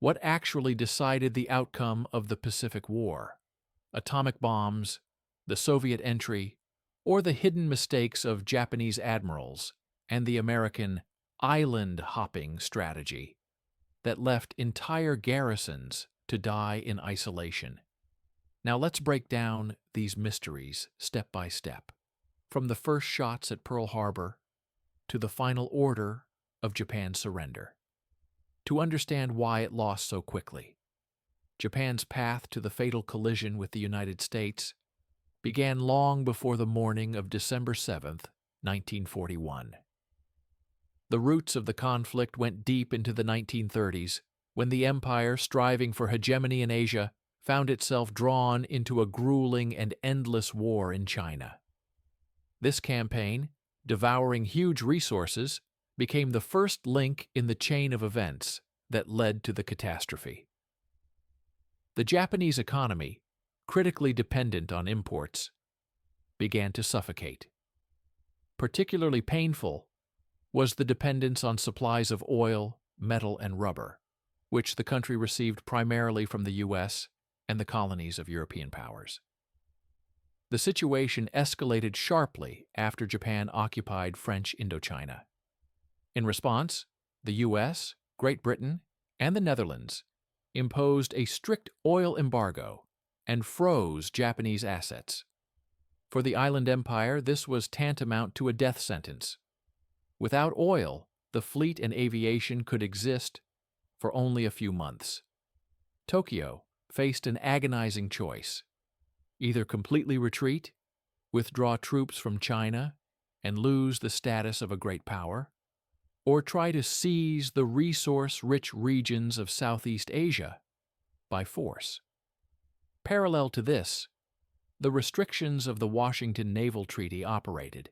What actually decided the outcome of the Pacific War? Atomic bombs, the Soviet entry, or the hidden mistakes of Japanese admirals and the American island-hopping strategy that left entire garrisons to die in isolation? Now let's break down these mysteries step by step, from the first shots at Pearl Harbor to the final order of Japan's surrender, to understand why it lost so quickly. Japan's path to the fatal collision with the United States began long before the morning of December 7th, 1941. The roots of the conflict went deep into the 1930s, when the empire, striving for hegemony in Asia, found itself drawn into a grueling and endless war in China. This campaign, devouring huge resources, became the first link in the chain of events that led to the catastrophe. The Japanese economy, critically dependent on imports, began to suffocate. Particularly painful was the dependence on supplies of oil, metal, and rubber, which the country received primarily from the U.S. and the colonies of European powers. The situation escalated sharply after Japan occupied French Indochina. In response, the U.S., Great Britain, and the Netherlands imposed a strict oil embargo and froze Japanese assets. For the island empire, this was tantamount to a death sentence. Without oil, the fleet and aviation could exist for only a few months. Tokyo faced an agonizing choice: either completely retreat, withdraw troops from China, and lose the status of a great power, or try to seize the resource-rich regions of Southeast Asia by force. Parallel to this, the restrictions of the Washington Naval Treaty operated,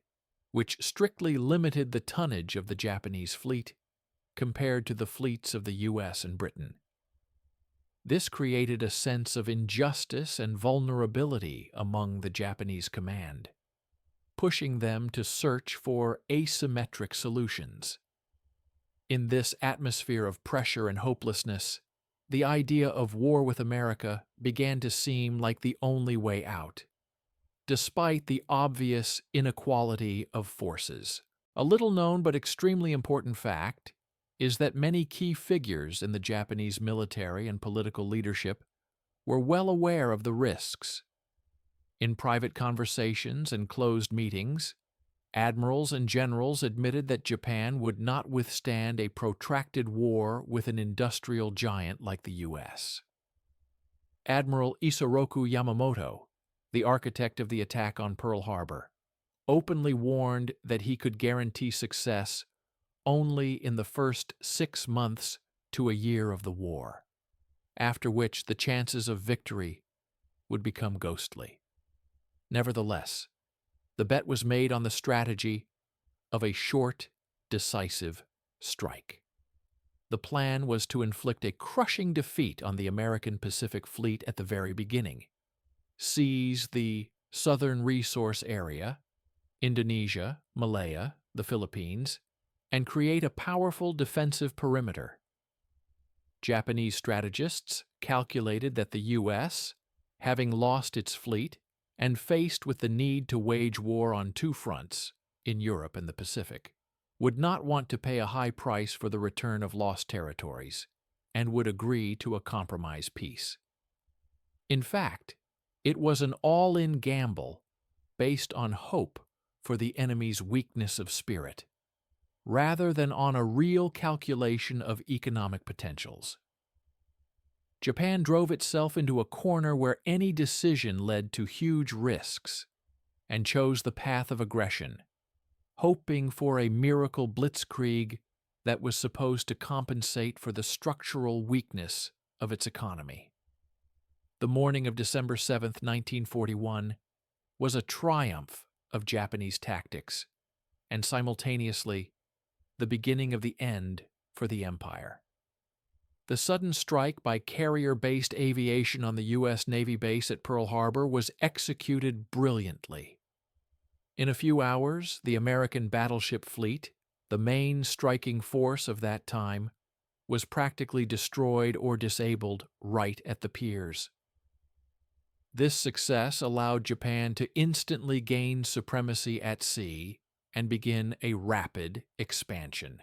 which strictly limited the tonnage of the Japanese fleet compared to the fleets of the U.S. and Britain. This created a sense of injustice and vulnerability among the Japanese command, pushing them to search for asymmetric solutions. In this atmosphere of pressure and hopelessness, the idea of war with America began to seem like the only way out, despite the obvious inequality of forces. A little-known but extremely important fact is that many key figures in the Japanese military and political leadership were well aware of the risks. In private conversations and closed meetings, admirals and generals admitted that Japan would not withstand a protracted war with an industrial giant like the U.S. Admiral Isoroku Yamamoto, the architect of the attack on Pearl Harbor, openly warned that he could guarantee success only in the first 6 months to a year of the war, after which the chances of victory would become ghostly. Nevertheless, the bet was made on the strategy of a short, decisive strike. The plan was to inflict a crushing defeat on the American Pacific Fleet at the very beginning, seize the southern resource area, Indonesia, Malaya, the Philippines, and create a powerful defensive perimeter. Japanese strategists calculated that the U.S., having lost its fleet and faced with the need to wage war on 2 fronts, in Europe and the Pacific, would not want to pay a high price for the return of lost territories and would agree to a compromise peace. In fact, it was an all-in gamble based on hope for the enemy's weakness of spirit, rather than on a real calculation of economic potentials. Japan drove itself into a corner where any decision led to huge risks and chose the path of aggression, hoping for a miracle blitzkrieg that was supposed to compensate for the structural weakness of its economy. The morning of December 7th, 1941, was a triumph of Japanese tactics and simultaneously the beginning of the end for the empire. The sudden strike by carrier-based aviation on the U.S. Navy base at Pearl Harbor was executed brilliantly. In a few hours, the American battleship fleet, the main striking force of that time, was practically destroyed or disabled right at the piers. This success allowed Japan to instantly gain supremacy at sea and begin a rapid expansion.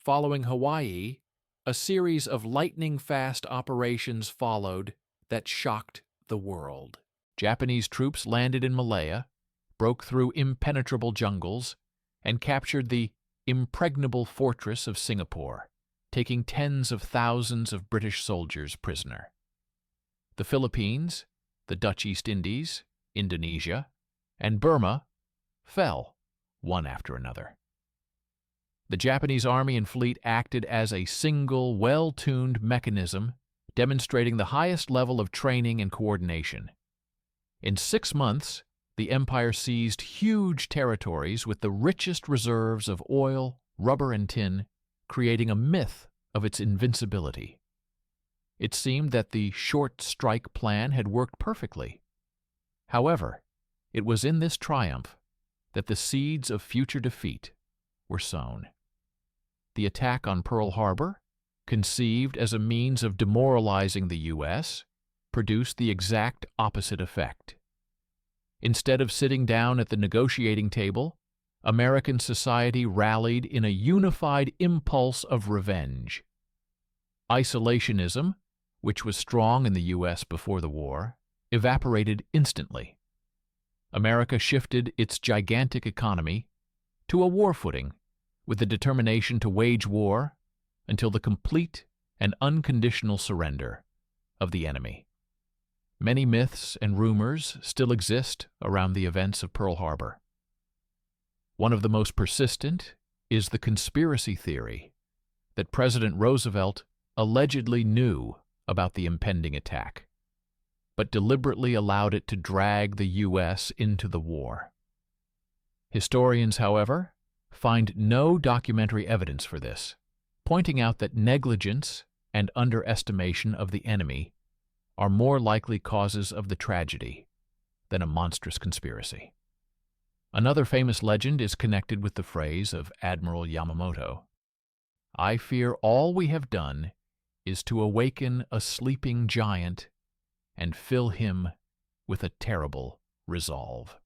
Following Hawaii, a series of lightning-fast operations followed that shocked the world. Japanese troops landed in Malaya, broke through impenetrable jungles, and captured the impregnable fortress of Singapore, taking tens of thousands of British soldiers prisoner. The Philippines, the Dutch East Indies, Indonesia, and Burma fell, one after another. The Japanese army and fleet acted as a single, well-tuned mechanism, demonstrating the highest level of training and coordination. In 6 months, the empire seized huge territories with the richest reserves of oil, rubber, and tin, creating a myth of its invincibility. It seemed that the short strike plan had worked perfectly. However, it was in this triumph that the seeds of future defeat were sown. The attack on Pearl Harbor, conceived as a means of demoralizing the U.S., produced the exact opposite effect. Instead of sitting down at the negotiating table, American society rallied in a unified impulse of revenge. Isolationism, which was strong in the U.S. before the war, evaporated instantly. America shifted its gigantic economy to a war footing with the determination to wage war until the complete and unconditional surrender of the enemy. Many myths and rumors still exist around the events of Pearl Harbor. One of the most persistent is the conspiracy theory that President Roosevelt allegedly knew about the impending attack, but deliberately allowed it to drag the U.S. into the war. Historians, however, find no documentary evidence for this, pointing out that negligence and underestimation of the enemy are more likely causes of the tragedy than a monstrous conspiracy. Another famous legend is connected with the phrase of Admiral Yamamoto, "I fear all we have done is to awaken a sleeping giant and fill him with a terrible resolve."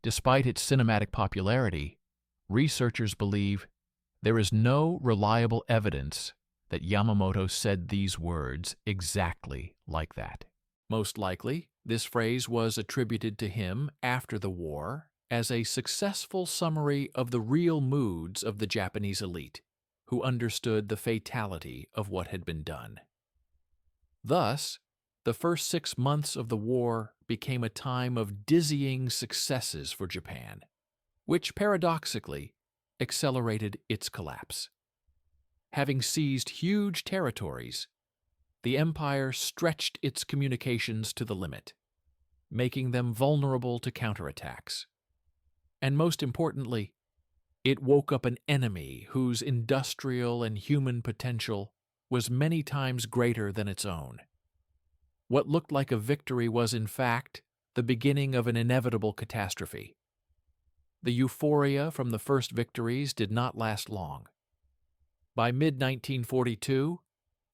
Despite its cinematic popularity, researchers believe there is no reliable evidence that Yamamoto said these words exactly like that. Most likely, this phrase was attributed to him after the war as a successful summary of the real moods of the Japanese elite, who understood the fatality of what had been done. Thus, the first 6 months of the war became a time of dizzying successes for Japan, which paradoxically accelerated its collapse. Having seized huge territories, the empire stretched its communications to the limit, making them vulnerable to counterattacks. And most importantly, it woke up an enemy whose industrial and human potential was many times greater than its own. What looked like a victory was, in fact, the beginning of an inevitable catastrophe. The euphoria from the first victories did not last long. By mid-1942,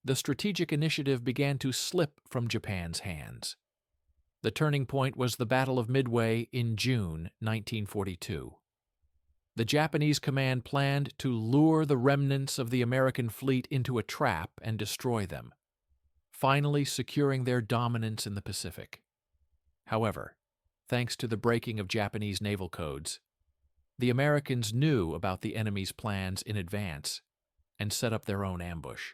the strategic initiative began to slip from Japan's hands. The turning point was the Battle of Midway in June 1942. The Japanese command planned to lure the remnants of the American fleet into a trap and destroy them, finally securing their dominance in the Pacific. However, thanks to the breaking of Japanese naval codes, the Americans knew about the enemy's plans in advance and set up their own ambush.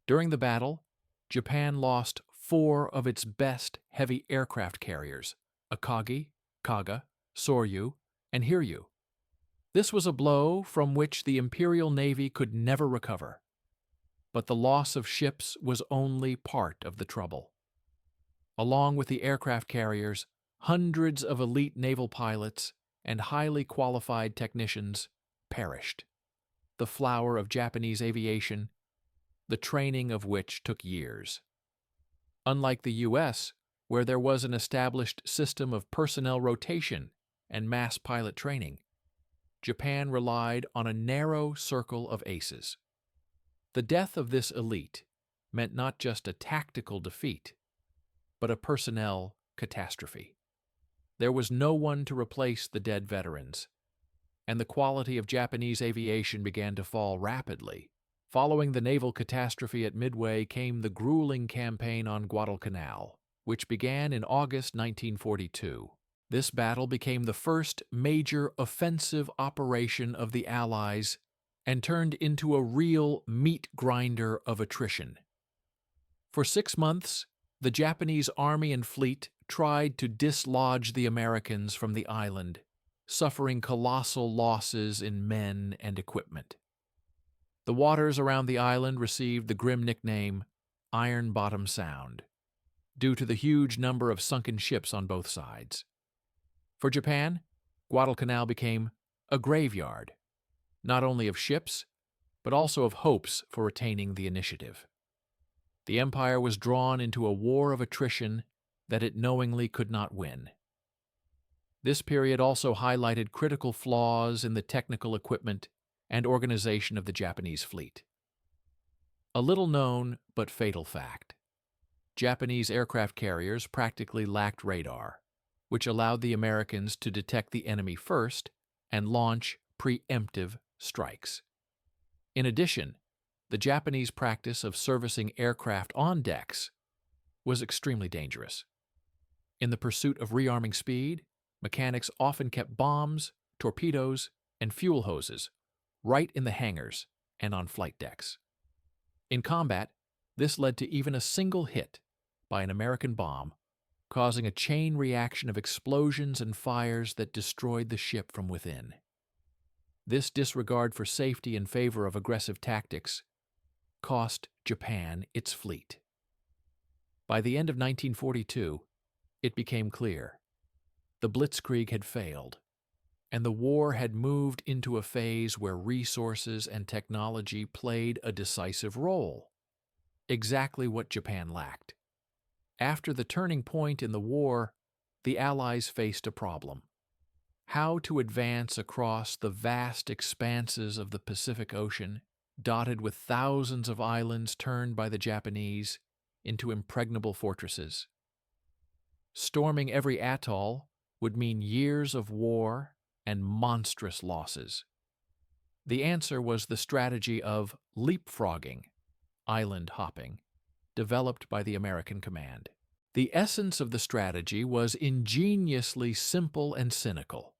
During the battle, Japan lost 4 of its best heavy aircraft carriers, Akagi, Kaga, Soryu, and Hiryu. This was a blow from which the Imperial Navy could never recover. But the loss of ships was only part of the trouble. Along with the aircraft carriers, hundreds of elite naval pilots and highly qualified technicians perished, the flower of Japanese aviation, the training of which took years. Unlike the U.S., where there was an established system of personnel rotation and mass pilot training, Japan relied on a narrow circle of aces. The death of this elite meant not just a tactical defeat, but a personnel catastrophe. There was no one to replace the dead veterans, and the quality of Japanese aviation began to fall rapidly. Following the naval catastrophe at Midway came the grueling campaign on Guadalcanal, which began in August 1942. This battle became the first major offensive operation of the Allies and turned into a real meat grinder of attrition. For 6 months, the Japanese army and fleet tried to dislodge the Americans from the island, suffering colossal losses in men and equipment. The waters around the island received the grim nickname Iron Bottom Sound, due to the huge number of sunken ships on both sides. For Japan, Guadalcanal became a graveyard, not only of ships, but also of hopes for retaining the initiative. The empire was drawn into a war of attrition that it knowingly could not win. This period also highlighted critical flaws in the technical equipment and organization of the Japanese fleet. A little-known but fatal fact: Japanese aircraft carriers practically lacked radar, which allowed the Americans to detect the enemy first and launch preemptive strikes. In addition, the Japanese practice of servicing aircraft on decks was extremely dangerous. In the pursuit of rearming speed, mechanics often kept bombs, torpedoes, and fuel hoses right in the hangars and on flight decks. In combat, this led to even a single hit by an American bomb, causing a chain reaction of explosions and fires that destroyed the ship from within. This disregard for safety in favor of aggressive tactics cost Japan its fleet. By the end of 1942, it became clear the Blitzkrieg had failed, and the war had moved into a phase where resources and technology played a decisive role, exactly what Japan lacked. After the turning point in the war, the Allies faced a problem: how to advance across the vast expanses of the Pacific Ocean, dotted with thousands of islands turned by the Japanese into impregnable fortresses. Storming every atoll would mean years of war and monstrous losses. The answer was the strategy of leapfrogging, island hopping, developed by the American command. The essence of the strategy was ingeniously simple and cynical.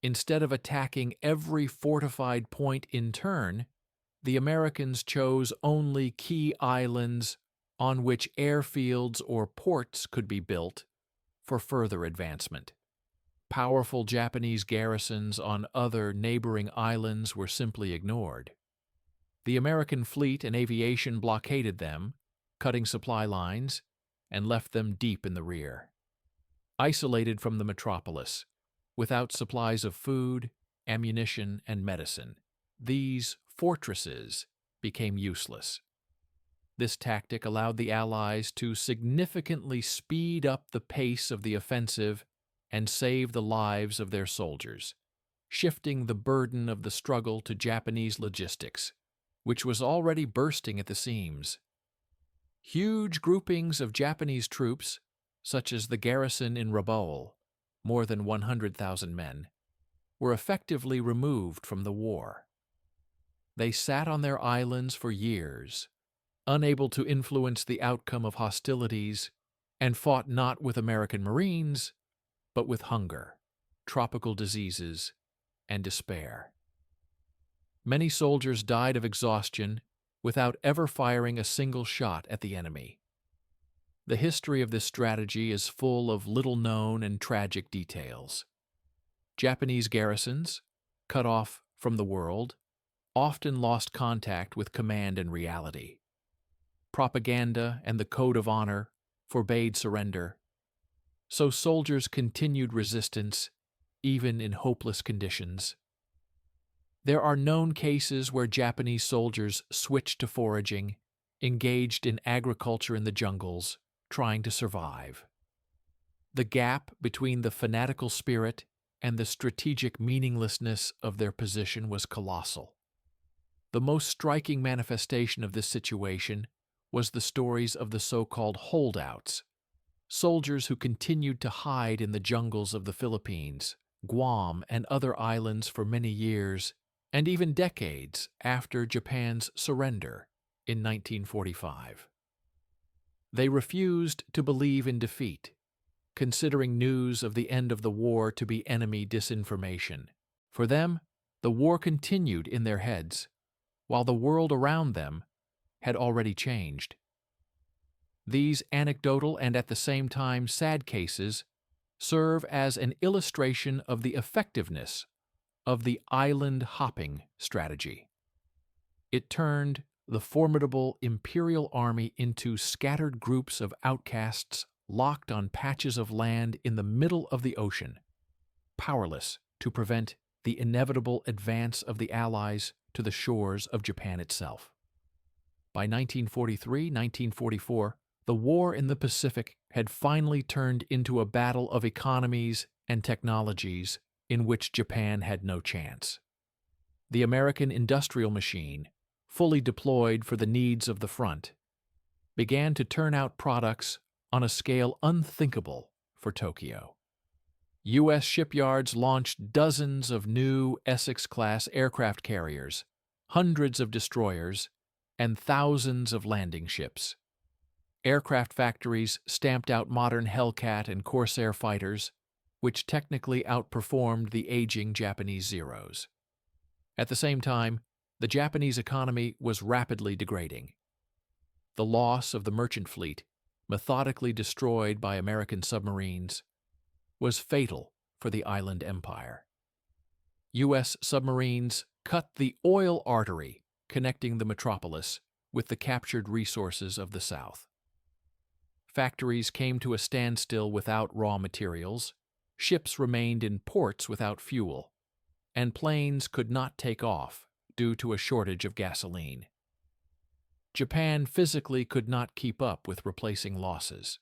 Instead of attacking every fortified point in turn, the Americans chose only key islands on which airfields or ports could be built for further advancement. Powerful Japanese garrisons on other neighboring islands were simply ignored. The American fleet and aviation blockaded them, cutting supply lines, and left them deep in the rear. Isolated from the metropolis, without supplies of food, ammunition, and medicine, these fortresses became useless. This tactic allowed the Allies to significantly speed up the pace of the offensive and save the lives of their soldiers, shifting the burden of the struggle to Japanese logistics, which was already bursting at the seams. Huge groupings of Japanese troops, such as the garrison in Rabaul, more than 100,000 men, were effectively removed from the war. They sat on their islands for years, unable to influence the outcome of hostilities, and fought not with American Marines, but with hunger, tropical diseases, and despair. Many soldiers died of exhaustion without ever firing a single shot at the enemy. The history of this strategy is full of little-known and tragic details. Japanese garrisons, cut off from the world, often lost contact with command and reality. Propaganda and the code of honor forbade surrender, so soldiers continued resistance even in hopeless conditions. There are known cases where Japanese soldiers switched to foraging, engaged in agriculture in the jungles, trying to survive. The gap between the fanatical spirit and the strategic meaninglessness of their position was colossal. The most striking manifestation of this situation was the stories of the so-called holdouts, soldiers who continued to hide in the jungles of the Philippines, Guam, and other islands for many years, and even decades after Japan's surrender in 1945. They refused to believe in defeat, considering news of the end of the war to be enemy disinformation. For them, the war continued in their heads, while the world around them had already changed. These anecdotal and at the same time sad cases serve as an illustration of the effectiveness of the island hopping strategy. It turned the formidable Imperial Army into scattered groups of outcasts locked on patches of land in the middle of the ocean, powerless to prevent the inevitable advance of the Allies to the shores of Japan itself. By 1943-1944, the war in the Pacific had finally turned into a battle of economies and technologies in which Japan had no chance. The American industrial machine, fully deployed for the needs of the front, began to turn out products on a scale unthinkable for Tokyo. U.S. shipyards launched dozens of new Essex-class aircraft carriers, hundreds of destroyers, and thousands of landing ships. Aircraft factories stamped out modern Hellcat and Corsair fighters, which technically outperformed the aging Japanese Zeros. At the same time, the Japanese economy was rapidly degrading. The loss of the merchant fleet, methodically destroyed by American submarines, was fatal for the island empire. U.S. submarines cut the oil artery connecting the metropolis with the captured resources of the South. Factories came to a standstill without raw materials, ships remained in ports without fuel, and planes could not take off due to a shortage of gasoline. Japan physically could not keep up with replacing losses.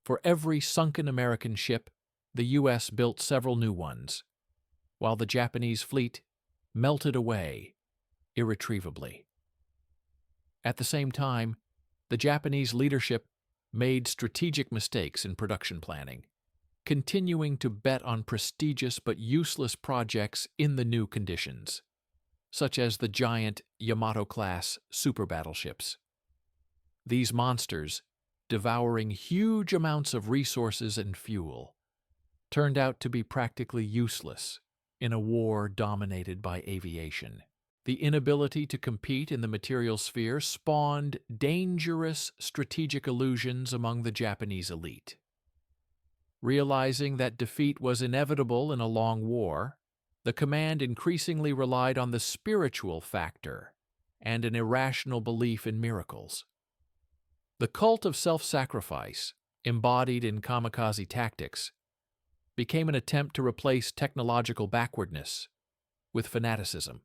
For every sunken American ship, the U.S. built several new ones, while the Japanese fleet melted away irretrievably. At the same time, the Japanese leadership made strategic mistakes in production planning, continuing to bet on prestigious but useless projects in the new conditions, such as the giant Yamato-class super battleships. These monsters, devouring huge amounts of resources and fuel, turned out to be practically useless in a war dominated by aviation. The inability to compete in the material sphere spawned dangerous strategic illusions among the Japanese elite. Realizing that defeat was inevitable in a long war, the command increasingly relied on the spiritual factor and an irrational belief in miracles. The cult of self-sacrifice, embodied in kamikaze tactics, became an attempt to replace technological backwardness with fanaticism.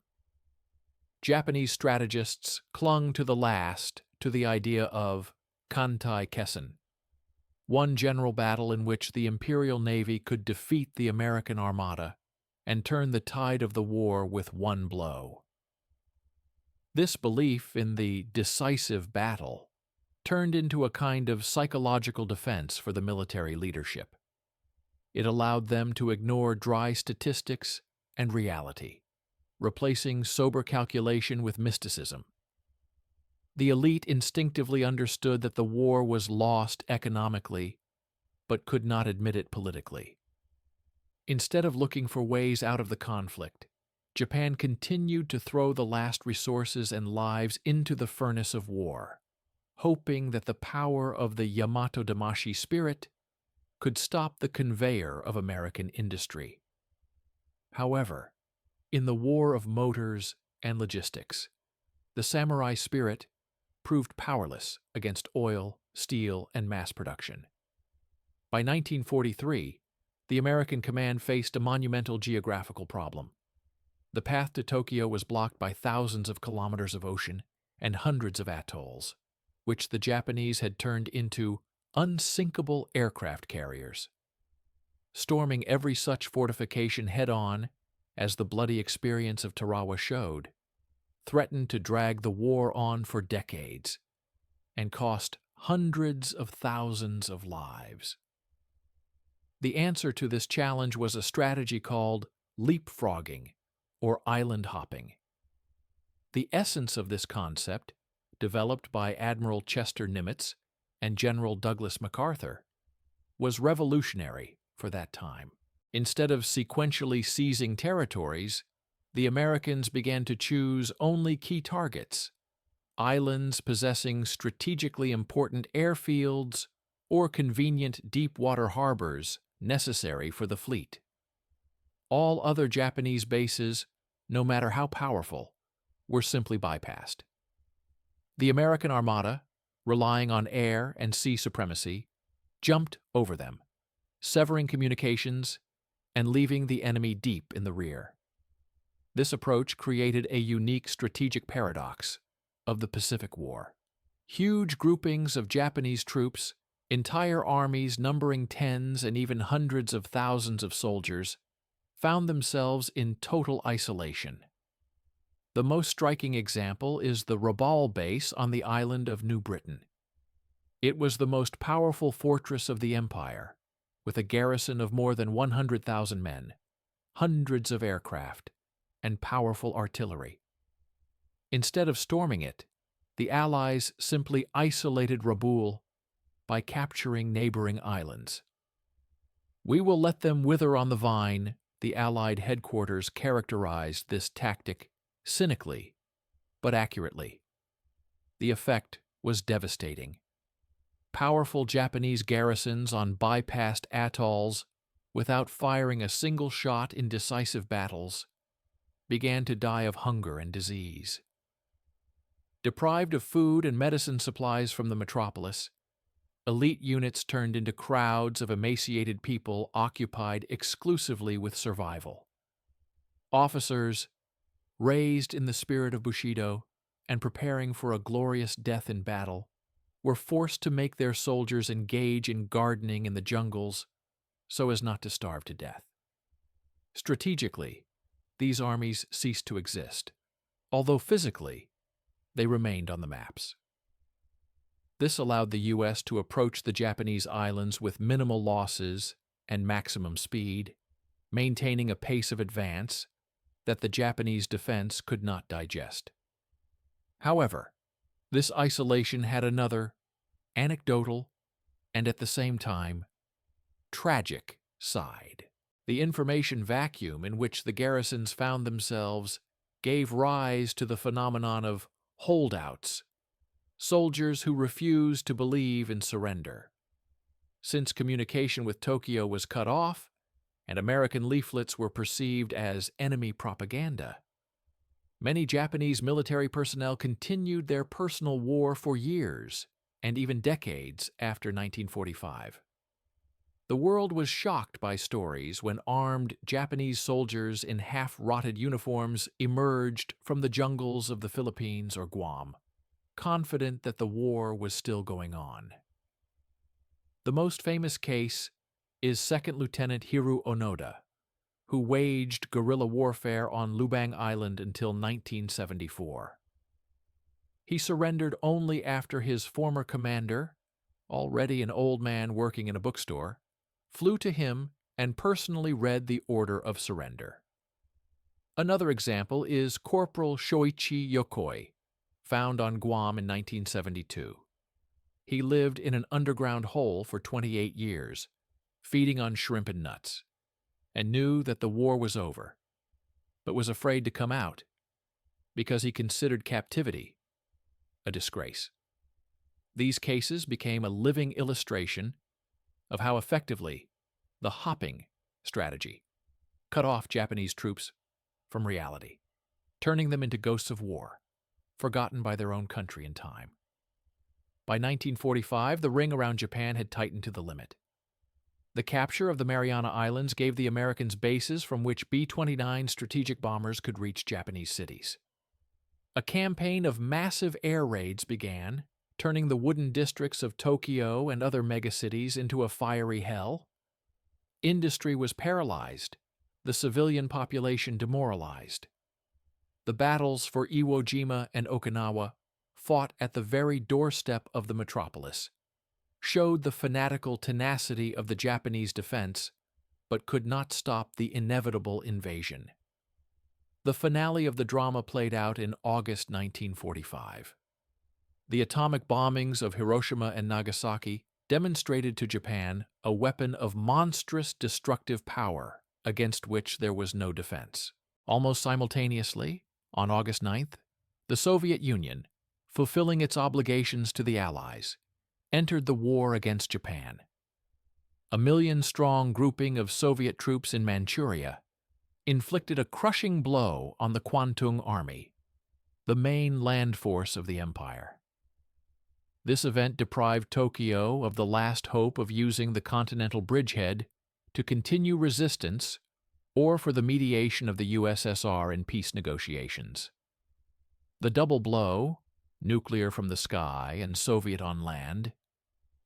Japanese strategists clung to the last to the idea of Kantai Kessen, one general battle in which the Imperial Navy could defeat the American Armada and turn the tide of the war with one blow. This belief in the decisive battle turned into a kind of psychological defense for the military leadership. It allowed them to ignore dry statistics and reality, replacing sober calculation with mysticism. The elite instinctively understood that the war was lost economically, but could not admit it politically. Instead of looking for ways out of the conflict, Japan continued to throw the last resources and lives into the furnace of war, hoping that the power of the Yamato Damashi spirit could stop the conveyor of American industry. However, in the war of motors and logistics, the samurai spirit proved powerless against oil, steel, and mass production. By 1943, the American command faced a monumental geographical problem. The path to Tokyo was blocked by thousands of kilometers of ocean and hundreds of atolls, which the Japanese had turned into unsinkable aircraft carriers. Storming every such fortification head-on, as the bloody experience of Tarawa showed, threatened to drag the war on for decades and cost hundreds of thousands of lives. The answer to this challenge was a strategy called leapfrogging, or island hopping. The essence of this concept, developed by Admiral Chester Nimitz and General Douglas MacArthur, was revolutionary for that time. Instead of sequentially seizing territories, the Americans began to choose only key targets, islands possessing strategically important airfields or convenient deep-water harbors necessary for the fleet. All other Japanese bases, no matter how powerful, were simply bypassed. The American Armada, relying on air and sea supremacy, jumped over them, severing communications and leaving the enemy deep in the rear. This approach created a unique strategic paradox of the Pacific War. Huge groupings of Japanese troops, entire armies numbering tens and even hundreds of thousands of soldiers, found themselves in total isolation. The most striking example is the Rabaul base on the island of New Britain. It was the most powerful fortress of the empire, with a garrison of more than 100,000 men, hundreds of aircraft, and powerful artillery. Instead of storming it, the Allies simply isolated Rabaul by capturing neighboring islands. "We will let them wither on the vine," the Allied headquarters characterized this tactic cynically, but accurately. The effect was devastating. Powerful Japanese garrisons on bypassed atolls, without firing a single shot in decisive battles, began to die of hunger and disease. Deprived of food and medicine supplies from the metropolis, elite units turned into crowds of emaciated people occupied exclusively with survival. Officers, raised in the spirit of Bushido and preparing for a glorious death in battle, were forced to make their soldiers engage in gardening in the jungles so as not to starve to death. Strategically, these armies ceased to exist, although physically, they remained on the maps. This allowed the U.S. to approach the Japanese islands with minimal losses and maximum speed, maintaining a pace of advance that the Japanese defense could not digest. However, this isolation had another, anecdotal, and at the same time, tragic side. The information vacuum in which the garrisons found themselves gave rise to the phenomenon of holdouts, soldiers who refused to believe in surrender. Since communication with Tokyo was cut off, and American leaflets were perceived as enemy propaganda, many Japanese military personnel continued their personal war for years and even decades after 1945. The world was shocked by stories when armed Japanese soldiers in half-rotted uniforms emerged from the jungles of the Philippines or Guam, confident that the war was still going on. The most famous case is Second Lieutenant Hiru Onoda, who waged guerrilla warfare on Lubang Island until 1974. He surrendered only after his former commander, already an old man working in a bookstore, flew to him and personally read the order of surrender. Another example is Corporal Shoichi Yokoi, found on Guam in 1972. He lived in an underground hole for 28 years, feeding on shrimp and nuts, and knew that the war was over, but was afraid to come out because he considered captivity a disgrace. These cases became a living illustration of how effectively the hopping strategy cut off Japanese troops from reality, turning them into ghosts of war, forgotten by their own country and time. By 1945, the ring around Japan had tightened to the limit. The capture of the Mariana Islands gave the Americans bases from which B-29 strategic bombers could reach Japanese cities. A campaign of massive air raids began, turning the wooden districts of Tokyo and other megacities into a fiery hell. Industry was paralyzed, the civilian population demoralized. The battles for Iwo Jima and Okinawa, fought at the very doorstep of the metropolis, showed the fanatical tenacity of the Japanese defense, but could not stop the inevitable invasion. The finale of the drama played out in August 1945. The atomic bombings of Hiroshima and Nagasaki demonstrated to Japan a weapon of monstrous destructive power against which there was no defense. Almost simultaneously, on August 9th, the Soviet Union, fulfilling its obligations to the Allies, entered the war against Japan. A million-strong grouping of Soviet troops in Manchuria inflicted a crushing blow on the Kwantung Army, the main land force of the empire. This event deprived Tokyo of the last hope of using the continental bridgehead to continue resistance or for the mediation of the USSR in peace negotiations. The double blow, nuclear from the sky and Soviet on land,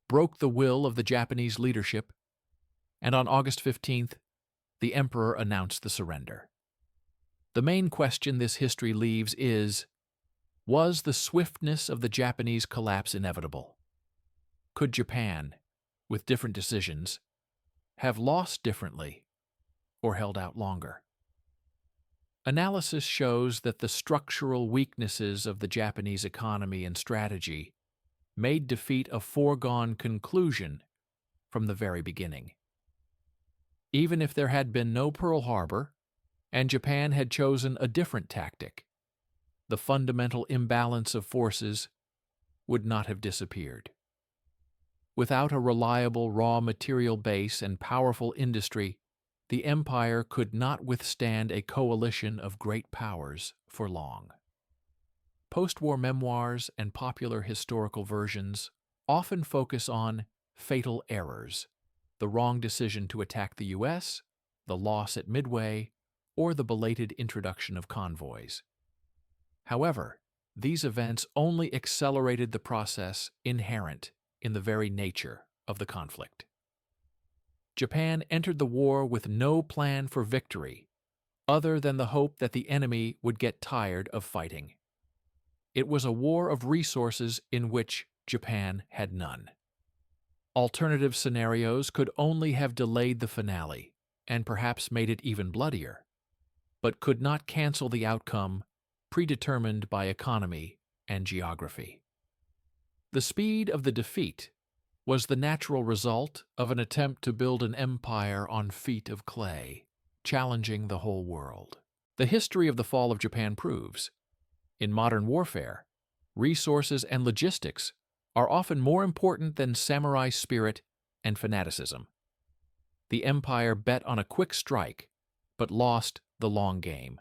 broke the will of the Japanese leadership, and on August 15th, the emperor announced the surrender. The main question this history leaves is, was the swiftness of the Japanese collapse inevitable? Could Japan, with different decisions, have lost differently or held out longer? Analysis shows that the structural weaknesses of the Japanese economy and strategy made defeat a foregone conclusion from the very beginning. Even if there had been no Pearl Harbor, and Japan had chosen a different tactic, the fundamental imbalance of forces would not have disappeared. Without a reliable raw material base and powerful industry, the empire could not withstand a coalition of great powers for long. Post-war memoirs and popular historical versions often focus on fatal errors, the wrong decision to attack the U.S., the loss at Midway, or the belated introduction of convoys. However, these events only accelerated the process inherent in the very nature of the conflict. Japan entered the war with no plan for victory other than the hope that the enemy would get tired of fighting. It was a war of resources in which Japan had none. Alternative scenarios could only have delayed the finale and perhaps made it even bloodier, but could not cancel the outcome predetermined by economy and geography. The speed of the defeat was the natural result of an attempt to build an empire on feet of clay, challenging the whole world. The history of the fall of Japan proves, in modern warfare, resources and logistics are often more important than samurai spirit and fanaticism. The empire bet on a quick strike, but lost the long game.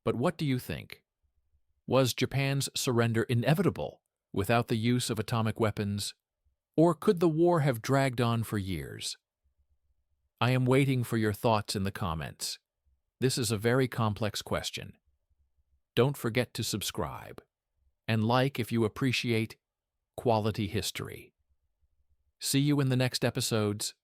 But what do you think? Was Japan's surrender inevitable without the use of atomic weapons, or could the war have dragged on for years? I am waiting for your thoughts in the comments. This is a very complex question. Don't forget to subscribe and like if you appreciate quality history. See you in the next episodes.